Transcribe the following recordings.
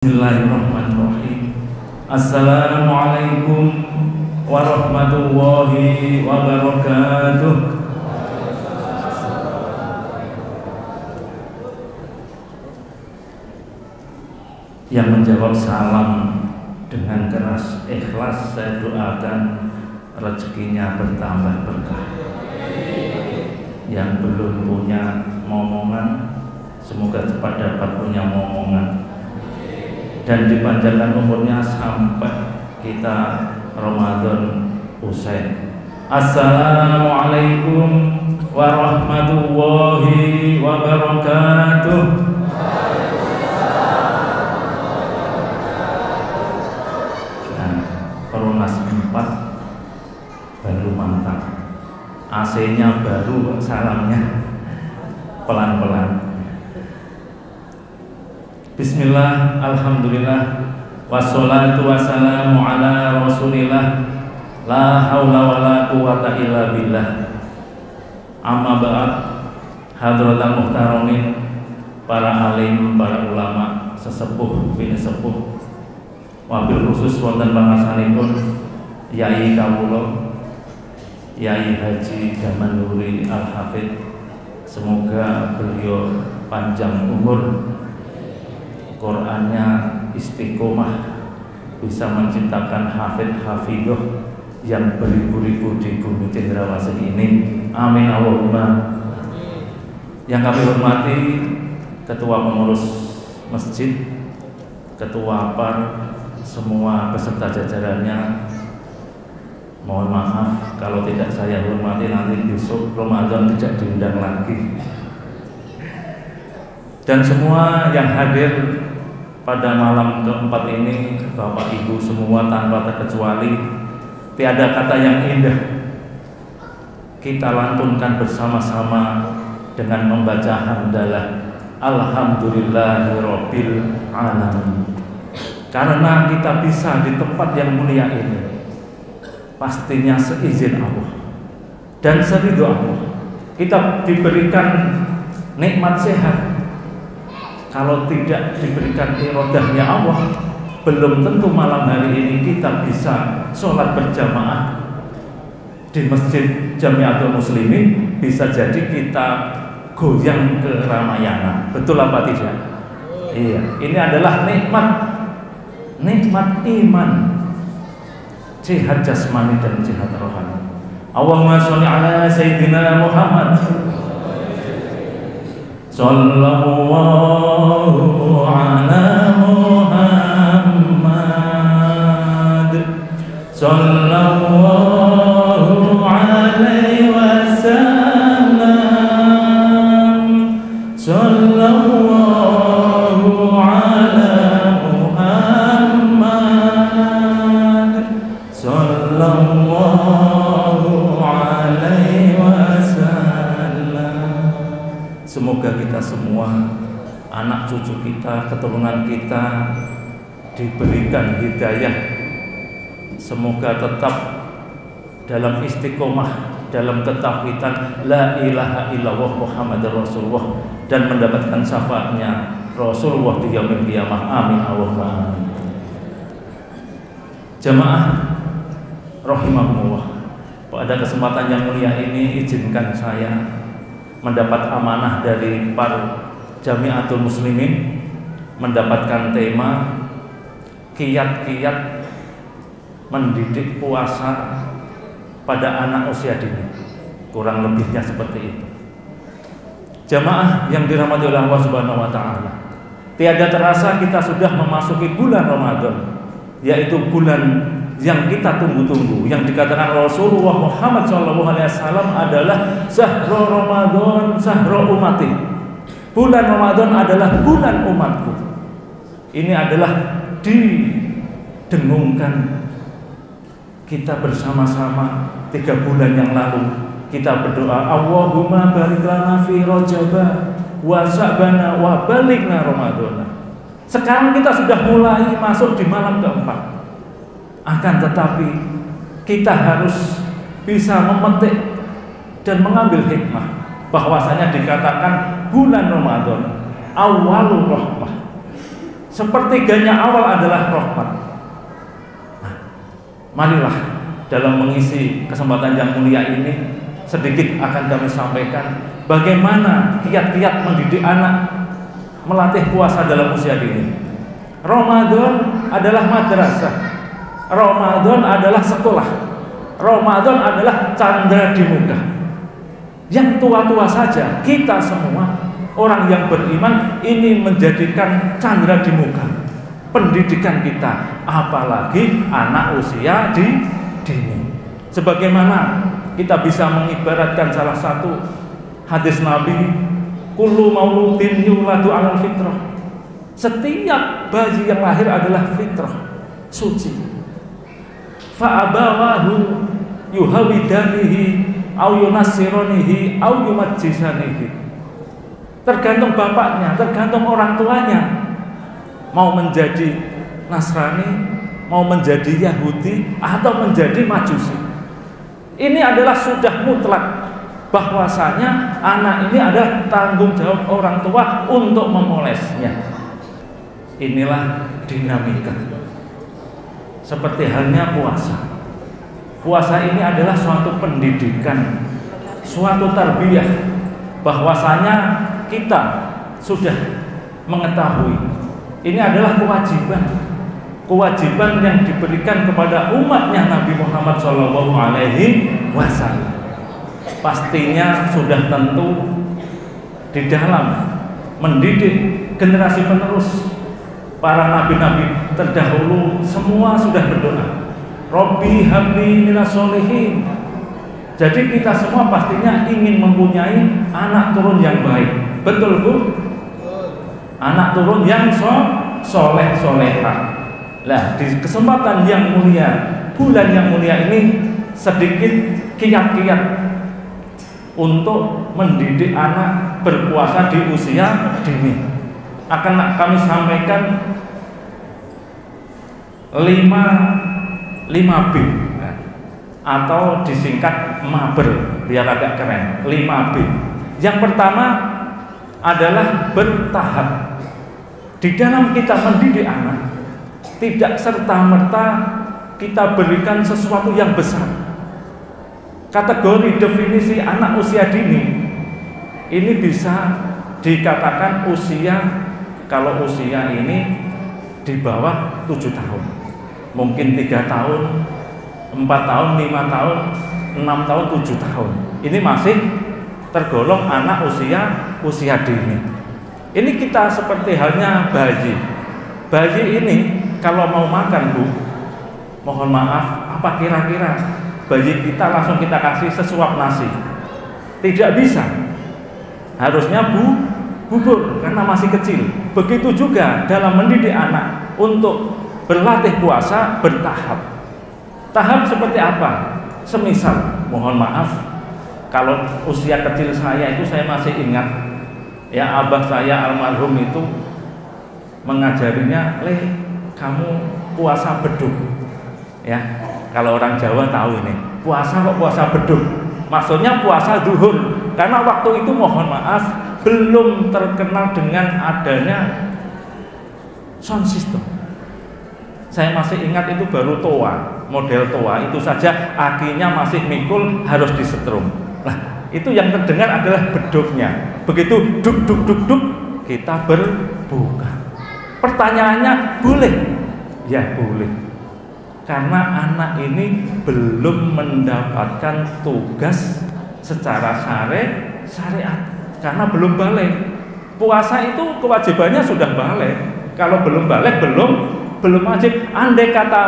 Bismillahirrahmanirrahim. Assalamualaikum warahmatullahi wabarakatuh. Yang menjawab salam dengan keras ikhlas, saya doakan rezekinya bertambah berkah. Yang belum punya momongan, semoga cepat dapat punya momongan dan dipanjangkan umurnya sampai kita Ramadan usai. Assalamualaikum warahmatullahi wabarakatuh. Nah, Perumnas 4 baru mantap, AC-nya baru, salamnya pelan-pelan. Bismillah, alhamdulillah, wassalatu wassalamu ala rasulillah, la hawla wa la quwata illa billah. Amma ba'd, hadratal muhtaramin, para alim, para ulama, sesepuh, bini sepuh, wabil khusus wonten pangarsanipun Yai kawula, Yai Haji Damanuri Al-Hafidh. Semoga beliau panjang umur, Qur'annya istiqomah, bisa menciptakan hafidh-hafidhoh yang beribu-ribu di bumi cendrawasih ini. Amin Allahumma. Yang kami hormati Ketua Pengurus Masjid, Ketua PAR, semua beserta jajarannya. Mohon maaf kalau tidak saya hormati, nanti besok Ramadan tidak diundang lagi. Dan semua yang hadir pada malam keempat ini, Bapak Ibu semua tanpa terkecuali, tiada kata yang indah kita lantunkan bersama-sama dengan membaca hamdalah alhamdulillahirabbil alamin. Karena kita bisa di tempat yang mulia ini pastinya seizin Allah dan seridho Allah. Kita diberikan nikmat sehat. Kalau tidak diberikan irodahnya Allah, belum tentu malam hari ini kita bisa sholat berjamaah di Masjid Jamiatul Muslimin. Bisa jadi kita goyang ke Ramayana. Betul apa tidak? Iya, ini adalah nikmat iman, sehat jasmani dan sehat rohani. Allahumma sholli ala sayyidina Muhammad. Sallallahu ala Muhammad, sallallahu alaihi wasallam, sallallahu ala Muhammad, sallallahu alaihi wasallam. Semoga kita semua, anak cucu kita, keturunan kita diberikan hidayah. Semoga tetap dalam istiqomah, dalam ketauhidan la ilaha illallah Muhammadur Rasulullah, dan mendapatkan syafaatnya Rasulullah di yaumil qiyamah. Amin Allahumma amin. Jamaah rahimakumullah, pada kesempatan yang mulia ini izinkan saya mendapat amanah dari para Jamiatul Muslimin, mendapatkan tema kiat-kiat mendidik puasa pada anak usia dini. Kurang lebihnya seperti itu. Jamaah yang dirahmati oleh Allah Subhanahu wa taala, tiada terasa kita sudah memasuki bulan Ramadan, yaitu bulan yang kita tunggu-tunggu, yang dikatakan Rasulullah Muhammad SAW adalah Syahrul Ramadan, Syahrul Ummati. Bulan Ramadan adalah bulan umatku. Ini adalah didengungkan kita bersama-sama 3 bulan yang lalu. Kita berdoa, Allahumma barik lana fi Rajaba wa Sya'bana wa balighna Ramadana. Sekarang kita sudah mulai masuk di malam keempat. Akan tetapi kita harus bisa memetik dan mengambil hikmah bahwasanya dikatakan bulan Ramadan awalul rahmah, sepertiganya awal adalah rahmat. Nah, marilah dalam mengisi kesempatan yang mulia ini sedikit akan kami sampaikan bagaimana kiat-kiat mendidik anak melatih puasa dalam usia dini. Ramadan adalah madrasah, Ramadan adalah sekolah, Ramadan adalah candra di muka. Yang tua-tua saja, kita semua orang yang beriman ini menjadikan candra di muka pendidikan kita, apalagi anak usia dini. Sebagaimana kita bisa mengibaratkan salah satu hadis Nabi, kullu mauludin yuladu 'alal fitrah. Setiap bayi yang lahir adalah fitrah, suci. Fa abawahu yuhawidanihi au yunassiranihi au yumajjisanihi. Tergantung bapaknya, tergantung orang tuanya. Mau menjadi Nasrani, mau menjadi Yahudi, atau menjadi Majusi. Ini adalah sudah mutlak bahwasanya anak ini adalah tanggung jawab orang tua untuk memolesnya. Inilah dinamika. Seperti halnya puasa. Puasa ini adalah suatu pendidikan, suatu tarbiyah bahwasanya kita sudah mengetahui ini adalah kewajiban yang diberikan kepada umatnya Nabi Muhammad SAW. Pastinya sudah tentu di dalam mendidik generasi penerus, para nabi-nabi terdahulu semua sudah berdoa, Robbi habli minas sholihin. Jadi kita semua pastinya ingin mempunyai anak turun yang baik. Betul Bu? Anak turun yang soleh-solehah. Lah, di kesempatan yang mulia, bulan yang mulia ini, sedikit kiat-kiat untuk mendidik anak berpuasa di usia dini. Akan kami sampaikan 5B atau disingkat maber biar agak keren. 5B. Yang pertama adalah bertahap. Di dalam kita mendidik anak, tidak serta-merta kita berikan sesuatu yang besar. Kategori definisi anak usia dini ini bisa dikatakan usia, kalau usia ini di bawah 7 tahun, mungkin 3 tahun, 4 tahun, 5 tahun, 6 tahun, 7 tahun. Ini masih tergolong anak usia dini. Ini kita seperti halnya bayi. Bayi ini kalau mau makan Bu, mohon maaf, apa kira-kira bayi kita langsung kita kasih sesuap nasi? Tidak bisa. Harusnya bubur karena masih kecil. Begitu juga dalam mendidik anak untuk berlatih puasa bertahap. Tahap seperti apa? Semisal, mohon maaf, kalau usia kecil saya itu saya masih ingat, ya abah saya almarhum itu mengajarinya, kamu puasa beduk. Ya, kalau orang Jawa tahu ini, puasa kok puasa beduk. Maksudnya puasa zuhur. Karena waktu itu mohon maaf belum terkenal dengan adanya sound system. Saya masih ingat itu baru toa, model toa itu saja akinya masih mikul, harus disetrum. Nah, itu yang terdengar adalah beduknya. Begitu duk duk duk duk kita berbuka. Pertanyaannya boleh? Ya boleh. Karena anak ini belum mendapatkan tugas secara syariat. Karena belum balik. Puasa itu kewajibannya sudah balik. Kalau belum balik belum wajib. Andai kata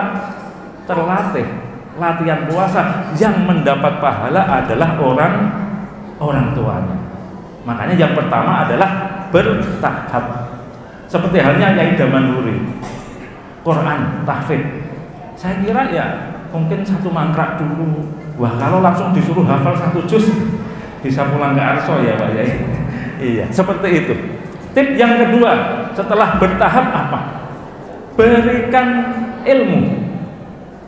terlatih latihan puasa, yang mendapat pahala adalah orang tuanya. Makanya yang pertama adalah bertahap. Seperti halnya Yai Damanhuri, Quran tahfidz. Saya kira ya mungkin 1 mangkrak dulu. Wah, kalau langsung disuruh hafal 1 juz bisa pulang ke Arso ya Pak Yai. Iya, seperti itu. Tip yang kedua setelah bertahap apa? Berikan ilmu,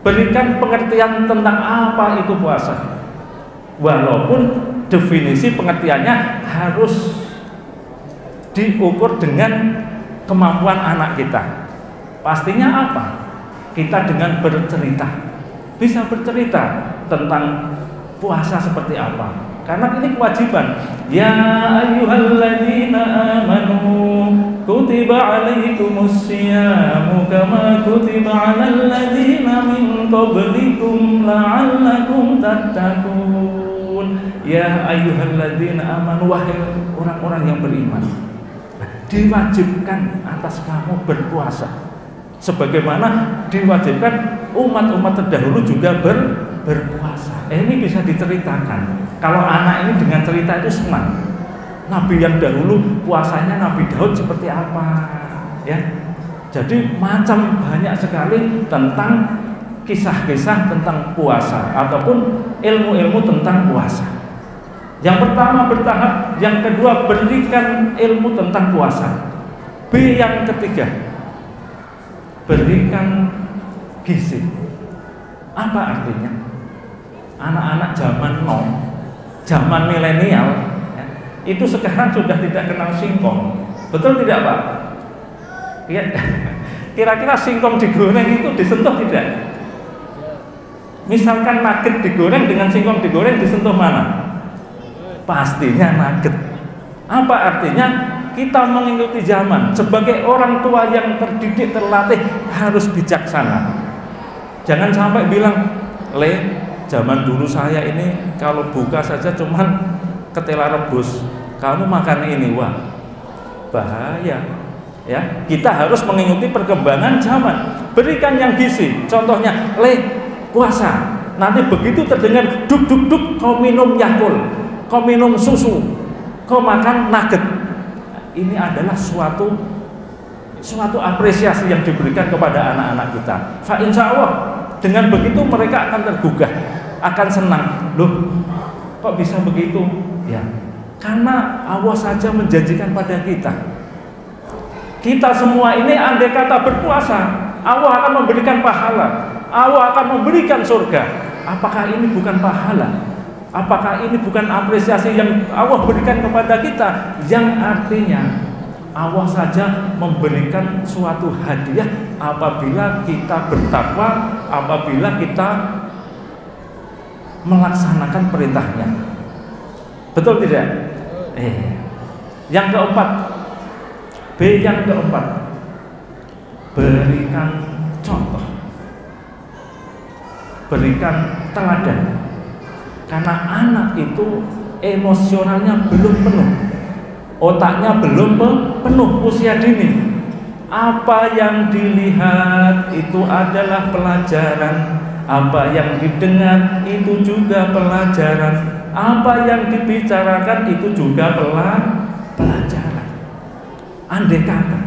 berikan pengertian tentang apa itu puasa. Walaupun definisi pengertiannya harus diukur dengan kemampuan anak kita? Pastinya apa? Kita dengan bercerita, bisa bercerita tentang puasa seperti apa. Karena ini kewajiban. Ya ayyuhalladzina amanu kutiba alaikumus syiyamu kama kutiba alal ladzina min qablikum la'allakum tattaqun. Ya ayyuhalladzina amanu, wahai orang-orang yang beriman, diwajibkan atas kamu berpuasa sebagaimana diwajibkan umat-umat terdahulu juga berpuasa. Ini bisa diceritakan. Kalau anak ini dengan cerita itu senang. Nabi yang dahulu puasanya Nabi Daud seperti apa, ya. Jadi macam banyak sekali tentang kisah-kisah tentang puasa ataupun ilmu-ilmu tentang puasa. Yang pertama bertahap, yang kedua berikan ilmu tentang puasa. B yang ketiga, berikan gizi. Apa artinya? Anak-anak zaman now, zaman milenial, ya, itu sekarang sudah tidak kenal singkong. Betul tidak, Pak? Ya, kira-kira singkong digoreng itu disentuh tidak? Misalkan nugget digoreng dengan singkong digoreng, disentuh mana? Pastinya nugget. Apa artinya? Kita mengikuti zaman. Sebagai orang tua yang terdidik, terlatih, harus bijaksana. Jangan sampai bilang, zaman dulu saya ini kalau buka saja cuman ketela rebus, kamu makan ini, wah bahaya. Ya, kita harus mengikuti perkembangan zaman. Berikan yang gizi. Contohnya, puasa. Nanti begitu terdengar duk duk duk, kau minum Yakult, kau minum susu, kau makan nugget. Ini adalah suatu apresiasi yang diberikan kepada anak-anak kita. Fa insya Allah dengan begitu mereka akan tergugah, akan senang. Loh, kok bisa begitu? Ya, karena Allah saja menjanjikan pada kita. Kita semua ini andai kata berpuasa, Allah akan memberikan pahala, Allah akan memberikan surga. Apakah ini bukan pahala? Apakah ini bukan apresiasi yang Allah berikan kepada kita? Yang artinya Allah saja memberikan suatu hadiah apabila kita bertakwa, apabila kita melaksanakan perintahnya. Betul tidak? Yang keempat, B yang keempat, berikan contoh, berikan teladan. Karena anak itu emosionalnya belum penuh, otaknya belum penuh, usia dini. Apa yang dilihat itu adalah pelajaran, apa yang didengar itu juga pelajaran, apa yang dibicarakan itu juga pelajaran. Andai kata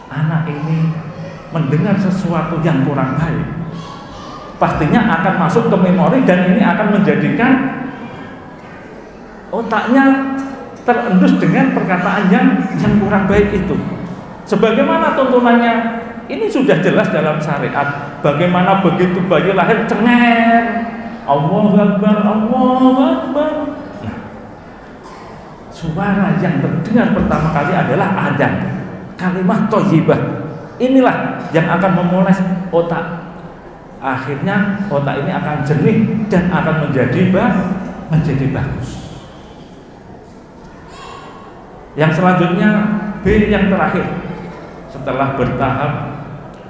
anak ini mendengar sesuatu yang kurang baik, pastinya akan masuk ke memori dan ini akan menjadikan otaknya terendus dengan perkataan yang kurang baik itu. Sebagaimana tuntunannya ini sudah jelas dalam syariat. Bagaimana begitu bayi lahir cengeng, Allahu Akbar, Allahu Akbar. Nah, suara yang terdengar pertama kali adalah adzan, kalimat thayyibah. Inilah yang akan memoles otak. Akhirnya otak ini akan jernih dan akan menjadi bagus. Yang selanjutnya, B yang terakhir, setelah bertahap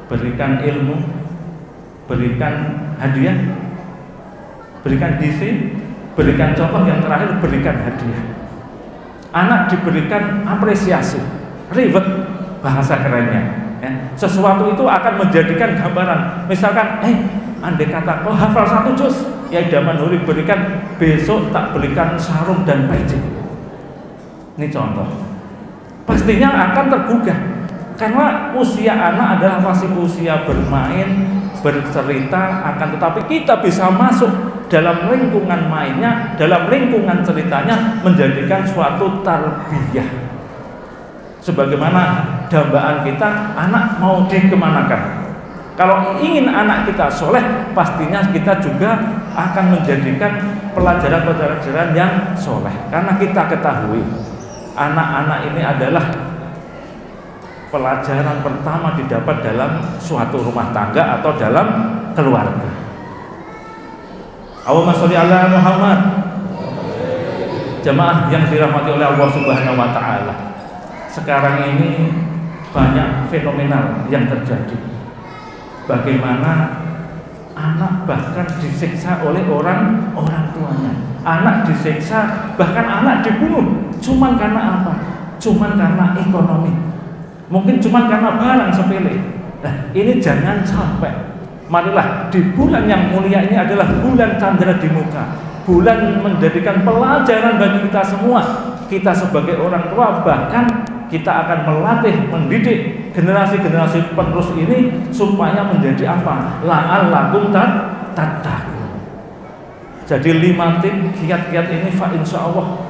berikan ilmu, berikan hadiah, berikan gizi, berikan contoh, yang terakhir berikan hadiah. Anak diberikan apresiasi, reward bahasa kerennya. Sesuatu itu akan menjadikan gambaran. Misalkan, andai kata kau hafal 1 juz, ya Idaman Huri berikan, besok tak berikan sarung dan peci. Ini contoh. Pastinya akan tergugah. Karena usia anak adalah masih usia bermain, bercerita, akan tetapi kita bisa masuk dalam lingkungan mainnya, dalam lingkungan ceritanya, menjadikan suatu tarbiyah. Sebagaimana dambaan kita, anak mau dikemanakan. Kalau ingin anak kita soleh, pastinya kita juga akan menjadikan pelajaran-pelajaran yang soleh. Karena kita ketahui, anak-anak ini adalah pelajaran pertama didapat dalam suatu rumah tangga atau dalam keluarga. Allahumma sholli ala Muhammad. Jemaah yang dirahmati oleh Allah Subhanahu wa taala. Sekarang ini banyak fenomenal yang terjadi. Bagaimana anak bahkan disiksa oleh orang tuanya. Anak disiksa, bahkan anak dibunuh. Cuman karena apa? Cuman karena ekonomi. Mungkin cuman karena barang sepele. Nah, ini jangan sampai. Marilah di bulan yang mulia ini adalah bulan candra di muka. Bulan menjadikan pelajaran bagi kita semua. Kita sebagai orang tua bahkan kita akan melatih, mendidik generasi-generasi penerus ini supaya menjadi apa? La'allakum tattaqun. Jadi 5 kiat-kiat ini fa insyaallah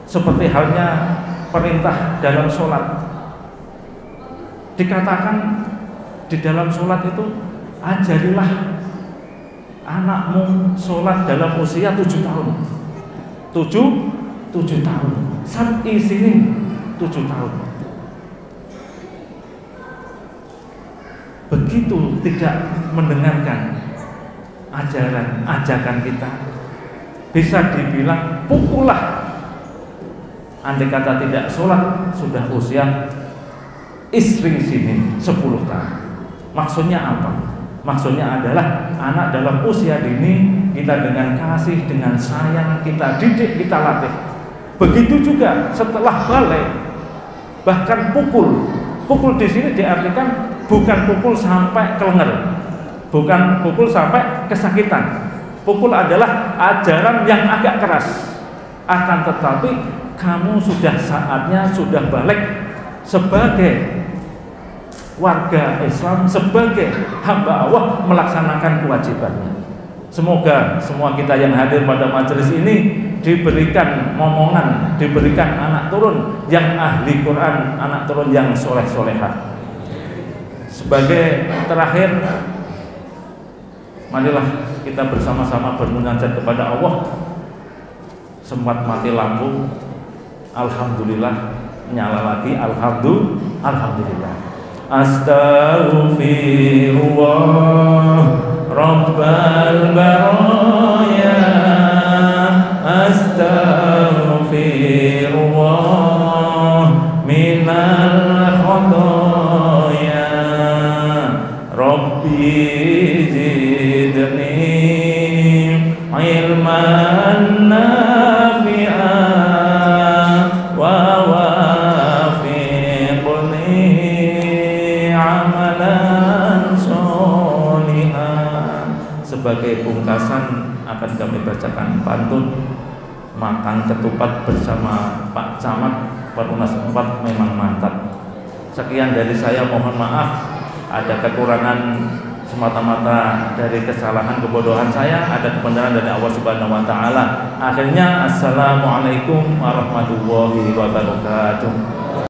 seperti halnya perintah dalam sholat. Dikatakan di dalam sholat itu ajarilah anakmu sholat dalam usia 7 tahun. 7 tahun. Sab'i sinin 7 tahun. Begitu tidak mendengarkan ajakan kita, bisa dibilang pukullah. Andai kata tidak sholat sudah usia istri sini 10 tahun. Maksudnya apa? Maksudnya adalah anak dalam usia dini kita dengan kasih, dengan sayang kita didik, kita latih. Begitu juga setelah balik, bahkan pukul. Pukul di sini diartikan bukan pukul sampai kelenger, bukan pukul sampai kesakitan. Pukul adalah ajaran yang agak keras. Akan tetapi kamu sudah saatnya sudah balik sebagai warga Islam, sebagai hamba Allah melaksanakan kewajibannya. Semoga semua kita yang hadir pada majelis ini diberikan momongan, diberikan anak turun yang ahli Quran, anak turun yang soleh-solehah. Sebagai terakhir, marilah kita bersama-sama bermunajat kepada Allah. Sempat mati lampu, alhamdulillah nyala lagi, alhamdulillah. Astaghfirullah Rabbal baraya, astaghfirullah minal khotoya, Rabbi zidni ilman nafi'an wa wafiqni amalan sholihan. Sebagai pungkasan akan kami bacakan pantun makan ketupat bersama Pak Camat Perumnas 4 memang mantap. Sekian dari saya, mohon maaf ada kekurangan semata-mata dari kesalahan kebodohan saya, ada kebenaran dari Allah Subhanahu wa taala. Akhirnya assalamualaikum warahmatullahi wabarakatuh.